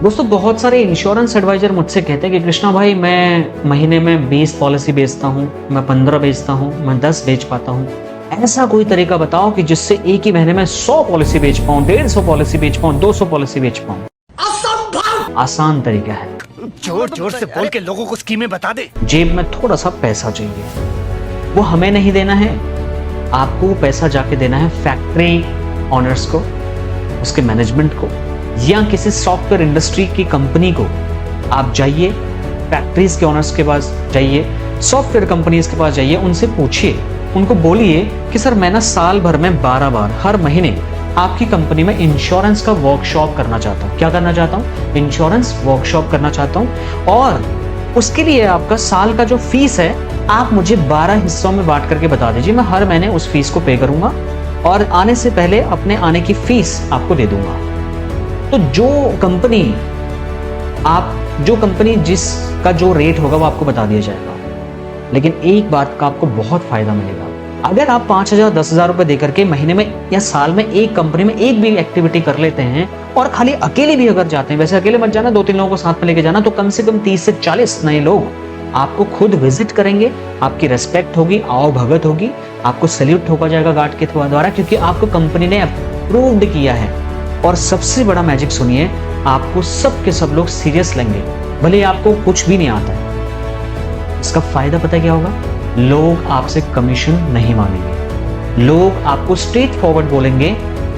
दोस्तों बहुत सारे इंश्योरेंस एडवाइजर मुझसे कहते हैं कि कृष्णा भाई मैं महीने में 20 पॉलिसी बेचता हूँ, मैं 15 बेचता हूँ, मैं 10 बेच पाता हूँ। ऐसा कोई तरीका बताओ कि जिससे एक ही महीने में 100 पॉलिसी बेच पाऊँ, 150 पॉलिसी बेच पाऊँ, 200 पॉलिसी बेच पाऊँ। आसान तरीका है। जोर जोर से बोल के लोगों को स्कीमें बता दे। जेब में थोड़ा सा पैसा चाहिए, वो हमें नहीं देना है, आपको वो पैसा जाके देना है फैक्ट्री ऑनर्स को, उसके मैनेजमेंट को, या किसी सॉफ्टवेयर इंडस्ट्री की कंपनी को। आप जाइए फैक्ट्रीज के ऑनर्स के पास जाइए, सॉफ्टवेयर कंपनीज के पास जाइए, उनसे पूछिए, उनको बोलिए कि सर मैं ना साल भर में 12 बार हर महीने आपकी कंपनी में इंश्योरेंस का वर्कशॉप करना चाहता हूँ। क्या करना चाहता हूँ? इंश्योरेंस वर्कशॉप करना चाहता हूँ, और उसके लिए आपका साल का जो फीस है आप मुझे 12 हिस्सों में बांट करके बता दीजिए। मैं हर महीने उस फीस को पे करूंगा और आने से पहले अपने आने की फीस आपको दे दूंगा। तो जो कंपनी जिसका जो रेट होगा वो आपको बता दिया जाएगा। लेकिन एक बात का आपको बहुत फायदा मिलेगा, अगर आप 5,000 10,000 रुपए देकर के महीने में या साल में एक कंपनी में एक भी एक्टिविटी कर लेते हैं, और खाली अकेले भी अगर जाते हैं, वैसे अकेले मत जाना, 2-3 लोगों को साथ में लेके जाना, तो कम से कम 30 से 40 नए लोग आपको खुद विजिट करेंगे, आपकी रेस्पेक्ट होगी, आओ भगत होगी, आपको सैल्यूट ठोका जाएगा गार्ड के द्वारा, क्योंकि आपको कंपनी ने अप्रूव्ड किया है। और सबसे बड़ा मैजिक सुनिए, आपको सब के सब लोग सीरियस लेंगे, भले आपको कुछ भी नहीं आता है। इसका फायदा पता है क्या होगा? लोग आपसे कमीशन नहीं मांगेंगे, लोग आपको स्ट्रेट फॉरवर्ड बोलेंगे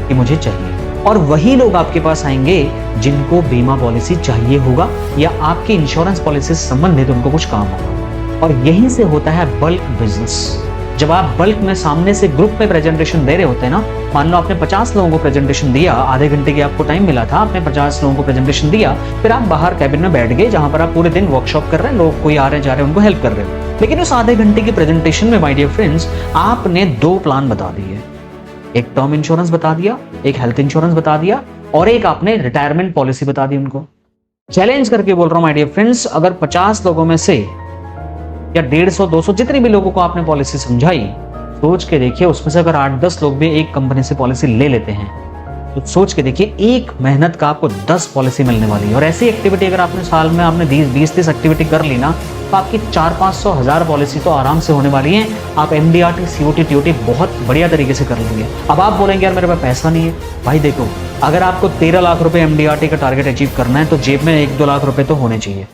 कि मुझे चाहिए, और वही लोग आपके पास आएंगे जिनको बीमा पॉलिसी चाहिए होगा या आपकी इंश्योरेंस पॉलिसी से संबंधित उनको कुछ काम होगा। और यहीं से होता है बल्क बिजनेस। जब आप बल्क में सामने से ग्रुप में प्रेजेंटेशन दे रहे होते हैं ना, मान लो आपने 50 लोगों को प्रेजेंटेशन दिया, आधे घंटे की आपको टाइम मिला था, आपने 50 लोगों को प्रेजेंटेशन दिया, फिर आप बाहर कैबिन में बैठ गए जहां पर आप पूरे दिन वर्कशॉप कर रहे हैं, लोग कोई आ रहे जा रहे हैं, उनको हेल्प कर रहे हो। लेकिन उस आधे घंटे की प्रेजेंटेशन में माय डियर फ्रेंड्स, आपने 2 प्लान बता दिए, एक टर्म इंश्योरेंस बता दिया, एक हेल्थ इंश्योरेंस बता दिया, और एक आपने रिटायरमेंट पॉलिसी बता दी उनको। चैलेंज करके बोल रहा हूं माय डियर फ्रेंड्स, अगर 50 लोगों में से या 150 200 जितने भी लोगों को आपने पॉलिसी समझाई, सोच के देखिए उसमें से अगर 8-10 लोग भी एक कंपनी से पॉलिसी ले लेते हैं, तो सोच के देखिए एक मेहनत का आपको 10 पॉलिसी मिलने वाली है। और ऐसी एक्टिविटी अगर आपने साल में आपने 20-30 एक्टिविटी कर ली ना, तो आपकी 400-500 1000 पॉलिसी तो आराम से होने वाली है। आप MDRT COT TOT बहुत बढ़िया तरीके से कर लेंगे। अब आप बोलेंगे यार मेरे पास पैसा नहीं है। भाई देखो, अगर आपको 13 लाख रुपए MDRT का टारगेट अचीव करना है तो जेब में 1-2 लाख रुपए तो होने चाहिए।